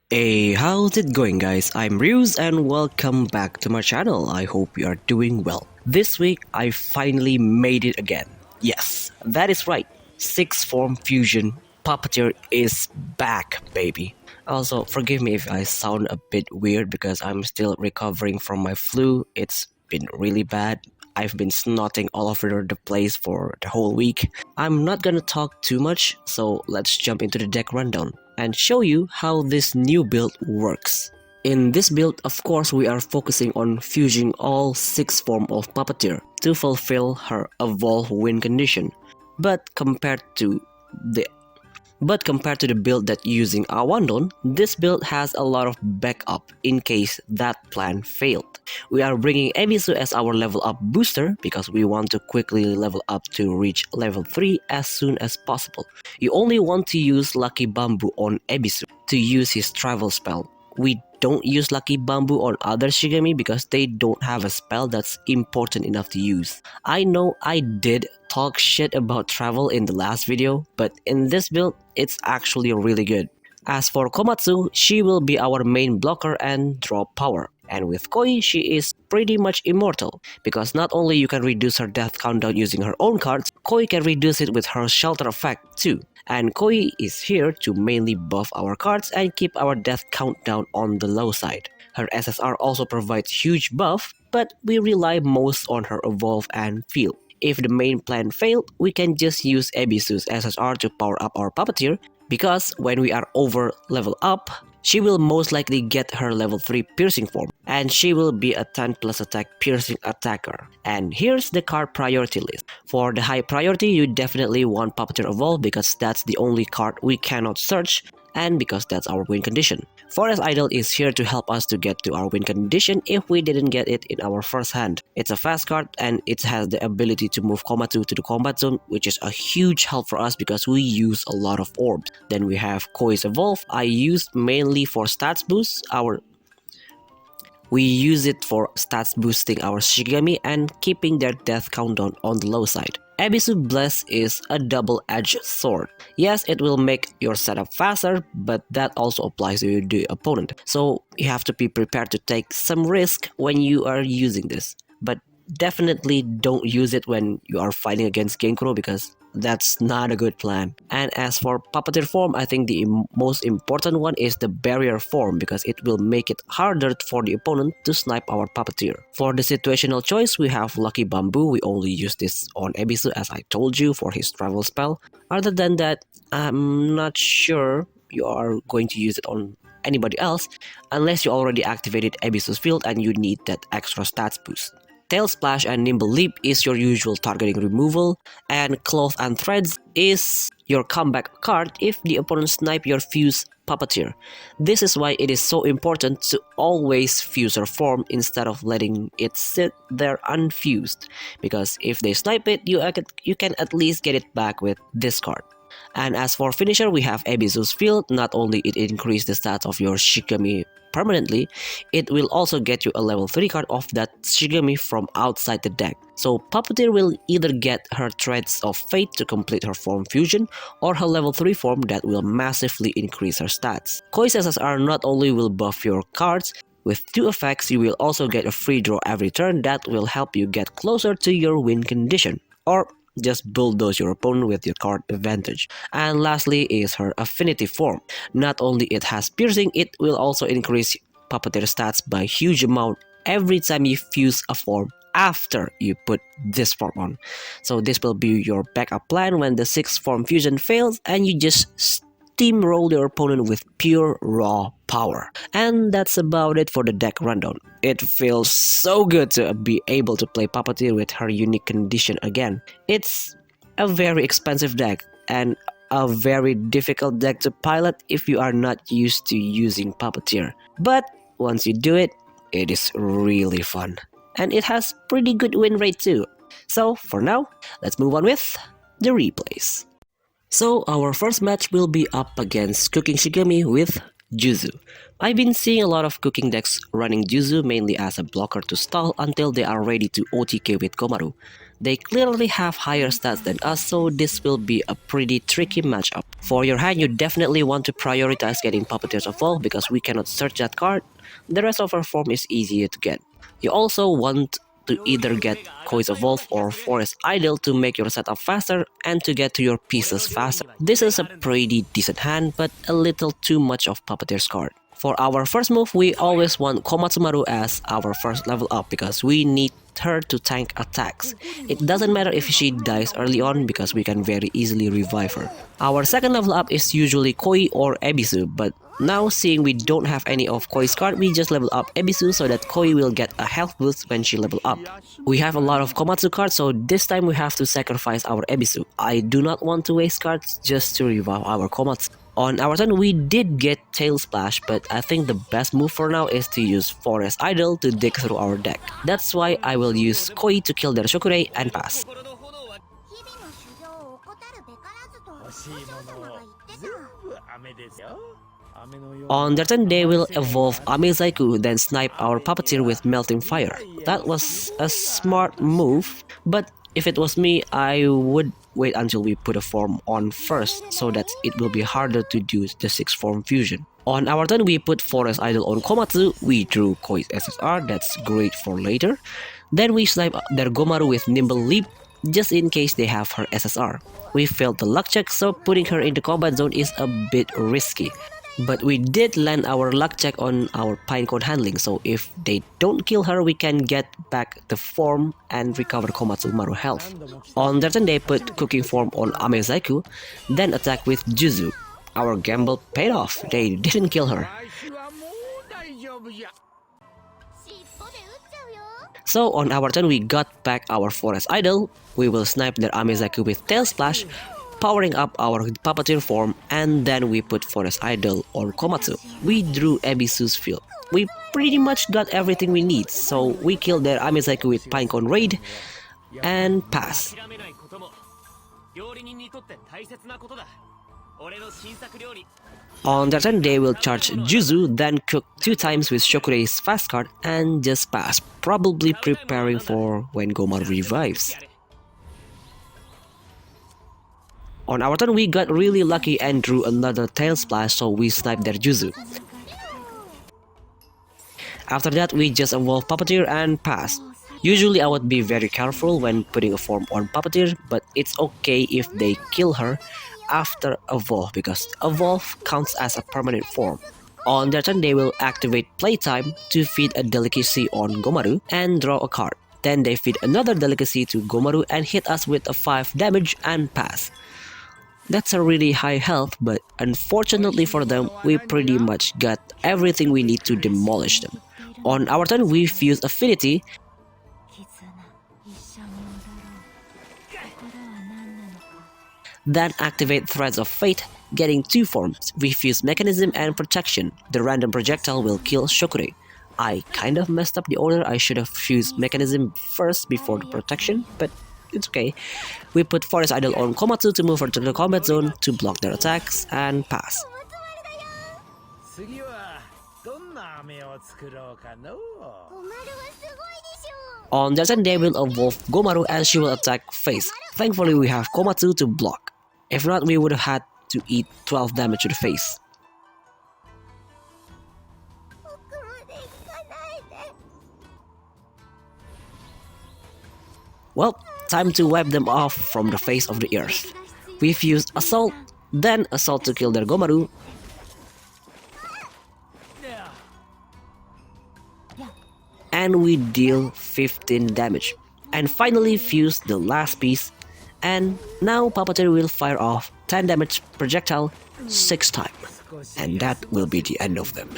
Hey, how's it going guys? I'm Ryuz and welcome back to my channel. I hope you are doing well. This week I finally made it again. Yes, that is right. Sixth form fusion Puppeteer is back, baby. Also, forgive me if I sound a bit weird because I'm still recovering from my flu. It's been really bad. I've been snotting all over the place for the whole week. I'm not gonna talk too much, so let's jump into the deck rundown and show you how this new build works. In this build, of course, we are focusing on fusing all 6 forms of Puppeteer to fulfill her evolve win condition. But compared to the build that using Awandon, this build has a lot of backup in case that plan failed. We are bringing Ebisu as our level up booster because we want to quickly level up to reach level 3 as soon as possible. You only want to use Lucky Bamboo on Ebisu to use his travel spell. We don't use Lucky Bamboo on other Shigami because they don't have a spell that's important enough to use. I know I did talk shit about travel in the last video, but in this build, it's actually really good. As for Komatsu, she will be our main blocker and draw power. And with Koi, she is pretty much immortal, because not only you can reduce her death countdown using her own cards, Koi can reduce it with her shelter effect too. And Koi is here to mainly buff our cards and keep our death countdown on the low side. Her SSR also provides huge buff, but we rely most on her evolve and feel. If the main plan failed, we can just use Ebisu's SSR to power up our Puppeteer, because when we are over level up, she will most likely get her level 3 piercing form, and she will be a 10 plus attack piercing attacker. And here's the card priority list. For the high priority, you definitely want Puppeteer Evolve because that's the only card we cannot search, and because that's our win condition. Forest Idol is here to help us to get to our win condition if we didn't get it in our first hand. It's a fast card and it has the ability to move Komatsu to the combat zone, which is a huge help for us because we use a lot of orbs. Then we have Koi's Evolve. I used mainly for stats boost. We use it for stats boosting our Shigami and keeping their death countdown on the low side. Ebisu Bless is a double-edged sword. Yes, it will make your setup faster, but that also applies to the opponent. So you have to be prepared to take some risk when you are using this. But definitely don't use it when you are fighting against Genkuro because that's not a good plan. And as for Puppeteer form, I think the most important one is the barrier form because it will make it harder for the opponent to snipe our Puppeteer. For the situational choice, we have Lucky Bamboo. We only use this on Ebisu as I told you for his travel spell. Other than that, I'm not sure you are going to use it on anybody else unless you already activated Ebisu's field and you need that extra stats boost. Tail Splash and Nimble Leap is your usual targeting removal, and Cloth and Threads is your comeback card if the opponent snipe your fuse Puppeteer. This is why it is so important to always fuse her form instead of letting it sit there unfused, because if they snipe it, you can at least get it back with this card. And as for finisher, we have Ebisu's Field. Not only it increases the stats of your Shigami permanently, it will also get you a level 3 card of that Shigami from outside the deck. So Puppeteer will either get her Threads of Fate to complete her form fusion, or her level 3 form that will massively increase her stats. Koi's SSR not only will buff your cards, with 2 effects you will also get a free draw every turn that will help you get closer to your win condition, or just bulldoze your opponent with your card advantage. And lastly is her affinity form. Not only it has piercing, it will also increase Puppeteer stats by a huge amount every time you fuse a form after you put this form on. So this will be your backup plan when the 6th form fusion fails and you just steamroll your opponent with pure raw power. And that's about it for the deck rundown. It feels so good to be able to play Puppeteer with her unique condition again. It's a very expensive deck and a very difficult deck to pilot if you are not used to using Puppeteer. But once you do it, it is really fun. And it has pretty good win rate too. So for now, let's move on with the replays. So our first match will be up against Cooking Shigami with Juzu. I've been seeing a lot of cooking decks running Juzu mainly as a blocker to stall until they are ready to OTK with Komaru. They clearly have higher stats than us, so this will be a pretty tricky matchup. For your hand, you definitely want to prioritize getting Puppeteer's Evolve because we cannot search that card. The rest of our form is easier to get. You also want to either get Koi's Evolve or Forest Idol to make your setup faster and to get to your pieces faster. This is a pretty decent hand, but a little too much of Puppeteer's card. For our first move, we always want Komatsumaru as our first level up because we need her to tank attacks. It doesn't matter if she dies early on because we can very easily revive her. Our second level up is usually Koi or Ebisu, but now seeing we don't have any of Koi's card, we just level up Ebisu so that Koi will get a health boost when she level up. We have a lot of Komatsu cards, so this time we have to sacrifice our Ebisu. I do not want to waste cards just to revive our Komatsu. On our turn, we did get Tail Splash, but I think the best move for now is to use Forest Idol to dig through our deck. That's why I will use Koi to kill their Shokure and pass. On their turn, they will evolve Amezaiku, then snipe our Puppeteer with Melting Fire. That was a smart move, but if it was me, I would wait until we put a form on first so that it will be harder to do the 6 form fusion. On our turn, we put Forest Idol on Komatsu, we drew Koi's SSR, that's great for later. Then we snipe their Gomaru with Nimble Leap, just in case they have her SSR. We failed the luck check, so putting her in the combat zone is a bit risky. But we did land our luck check on our Pinecone handling, so if they don't kill her, we can get back the form and recover Komatsumaru health. On their turn, they put cooking form on Amezaiku, then attack with Juzu. Our gamble paid off, they didn't kill her. So on our turn, we got back our Forest Idol, we will snipe their Amezaiku with Tail Splash, powering up our Puppeteer form, and then we put Forest Idol or Komatsu. We drew Ebisu's field. We pretty much got everything we need, so we killed their Amezaiku with Pinecone Raid and pass. On their turn, they will charge Juzu, then cook 2 times with Shokurei's fast card and just pass, probably preparing for when Gomaru revives. On our turn, we got really lucky and drew another Tail Splash, so we sniped their Juzu. After that, we just evolve Puppeteer and pass. Usually I would be very careful when putting a form on Puppeteer, but it's okay if they kill her after evolve because evolve counts as a permanent form. On their turn, they will activate Playtime to feed a delicacy on Gomaru and draw a card. Then they feed another delicacy to Gomaru and hit us with a 5 damage and pass. That's a really high health, but unfortunately for them, we pretty much got everything we need to demolish them. On our turn, we fuse Affinity, then activate Threads of Fate, getting 2 forms. We fuse Mechanism and Protection. The random projectile will kill Shokure. I kind of messed up the order, I should have fused Mechanism first before the Protection, but it's okay. We put Forest Idol on Komatsu to move her to the combat zone to block their attacks and pass. On their turn, they will evolve Gomaru and she will attack face. Thankfully, we have Komatsu to block. If not, we would have had to eat 12 damage to the face. Well, time to wipe them off from the face of the earth. We fuse Assault, then Assault to kill their Gomaru, and we deal 15 damage. And finally fuse the last piece, and now Puppeteer will fire off 10 damage projectile 6 times, and that will be the end of them.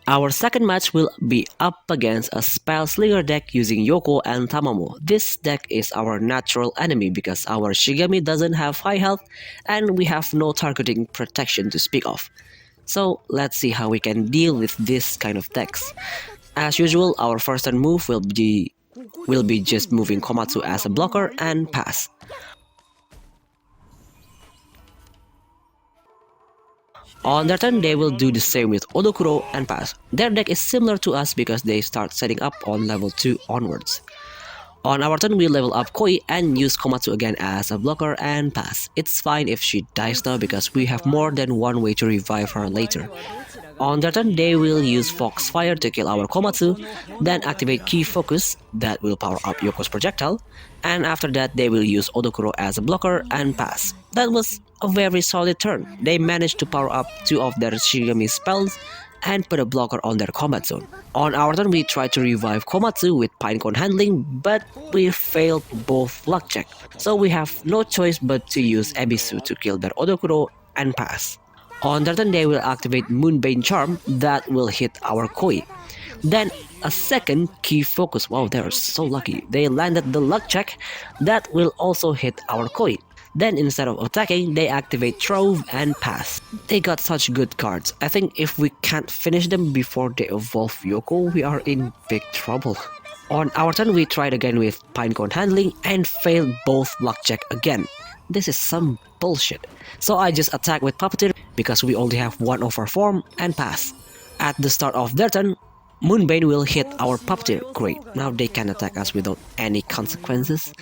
Our second match will be up against a Spell Slinger deck using Yoko and Tamamo. This deck is our natural enemy because our Shigami doesn't have high health and we have no targeting protection to speak of. So let's see how we can deal with this kind of decks. As usual, our first turn move will be just moving Komatsu as a blocker and pass. On their turn, they will do the same with Odokuro and pass. Their deck is similar to us because they start setting up on level 2 onwards. On our turn, we level up Koi and use Komatsu again as a blocker and pass. It's fine if she dies now because we have more than one way to revive her later. On their turn, they will use Foxfire to kill our Komatsu, then activate Key Focus that will power up Yoko's projectile, and after that they will use Odokuro as a blocker and pass. That was a very solid turn. They managed to power up 2 of their Shigami spells and put a blocker on their combat zone. On our turn, we tried to revive Komatsu with Pinecone handling, but we failed both luck check, so we have no choice but to use Ebisu to kill their Odokuro and pass. On their turn, they will activate Moonbane Charm that will hit our Koi. Then a second Key Focus, wow, they're so lucky, they landed the luck check that will also hit our Koi. Then instead of attacking, they activate Trove and pass. They got such good cards. I think if we can't finish them before they evolve Yoko, we are in big trouble. On our turn, we tried again with Pinecone handling and failed both luck check again. This is some bullshit. So I just attack with Puppeteer because we only have one of our form and pass. At the start of their turn, Moonbane will hit our Puppeteer. Great, now they can attack us without any consequences.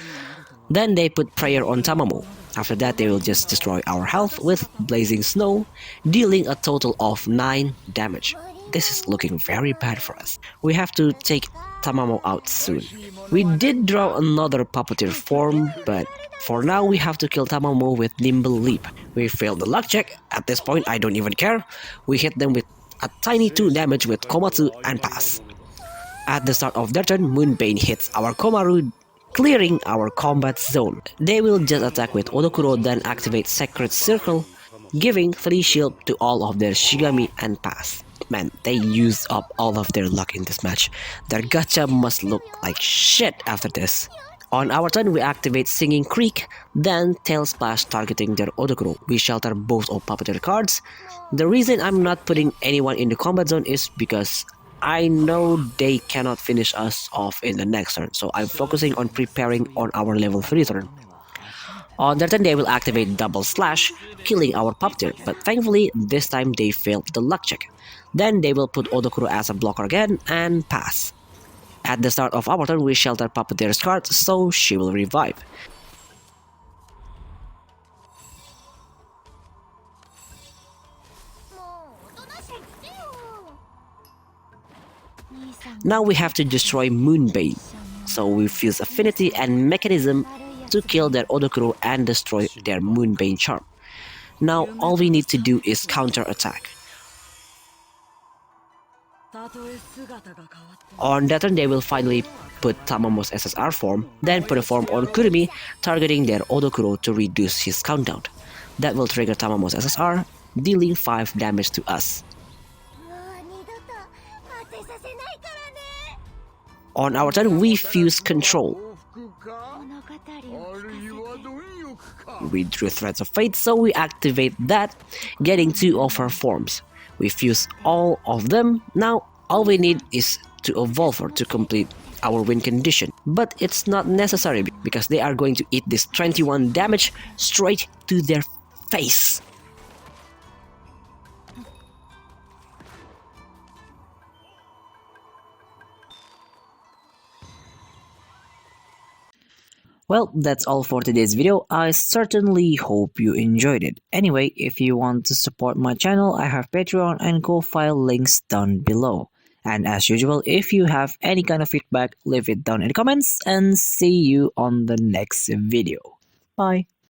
Then they put Prayer on Tamamo. After that, they will just destroy our health with Blazing Snow, dealing a total of 9 damage. This is looking very bad for us. We have to take Tamamo out soon. We did draw another Puppeteer form, but for now we have to kill Tamamo with Nimble Leap. We failed the luck check. At this point, I don't even care. We hit them with a tiny 2 damage with Komatsu and pass. At the start of their turn, Moonbane hits our Komaru, clearing our combat zone. They will just attack with Odokuro, then activate Sacred Circle, giving 3 shield to all of their Shigami and pass. Man, they used up all of their luck in this match. Their gacha must look like shit after this. On our turn, we activate Singing Creek, then Tail Splash targeting their Odokuro. We shelter both of Puppeteer cards. The reason I'm not putting anyone in the combat zone is because I know they cannot finish us off in the next turn, so I'm focusing on preparing on our level 3 turn. On their turn, they will activate Double Slash, killing our Puppeteer, but thankfully this time they failed the luck check. Then they will put Odokuro as a blocker again and pass. At the start of our turn, we shelter Puppeteer's card, so she will revive. Now we have to destroy Moonbane, so we fuse Affinity and Mechanism to kill their Odokuro and destroy their Moonbane Charm. Now all we need to do is counter-attack. On that turn, they will finally put Tamamo's SSR form, then put a form on Kurumi, targeting their Odokuro to reduce his countdown. That will trigger Tamamo's SSR, dealing 5 damage to us. On our turn, we fuse Control. We drew Threads of Fate, so we activate that, getting 2 of her forms. We fuse all of them. Now, all we need is to evolve her to complete our win condition. But it's not necessary because they are going to eat this 21 damage straight to their face. Well, that's all for today's video. I certainly hope you enjoyed it. Anyway, if you want to support my channel, I have Patreon and Ko-Fi links down below. And as usual, if you have any kind of feedback, leave it down in the comments and see you on the next video. Bye.